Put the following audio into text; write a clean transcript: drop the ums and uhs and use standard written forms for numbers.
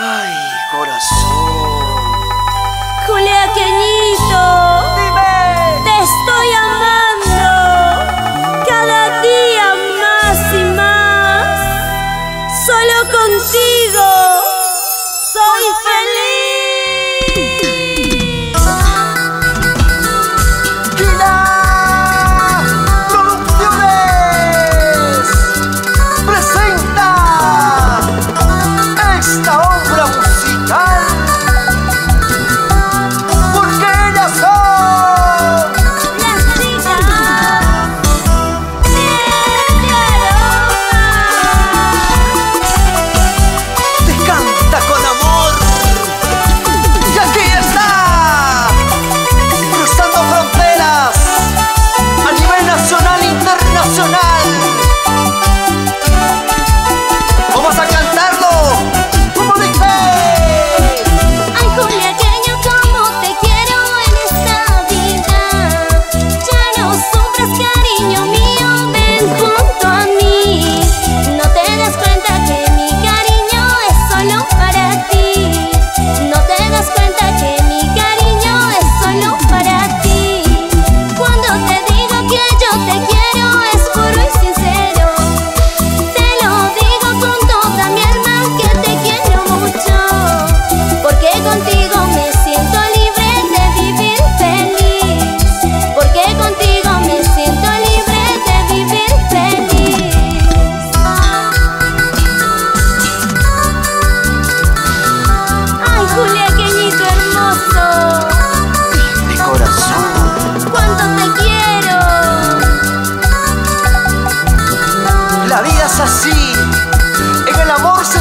Ay, corazón. Juliaqueñito, Dime. te estoy amando cada día más y más. Solo contigo soy feliz. Gina Producciones presenta esta obra musical, porque ellas son Las chicas de aroma. Te canta con amor. Y aquí está, cruzando fronteras a nivel nacional e internacional. Vamos a cantarlo como dice. Ay, juliaqueño, como te quiero en esta vida. Ya no sufras, cariño mío, ven junto a mí. No te das cuenta que mi cariño es solo para ti. No te das cuenta que mi cariño es solo para ti. Cuando te digo que yo te quiero es puro y sincero. Te lo digo con toda mi alma que te quiero mucho. Porque contigo me siento libre de vivir feliz. Porque contigo me siento libre de vivir feliz. Ay, juliaqueñito hermoso, De corazón. cuánto te quiero. La vida es así, en el amor se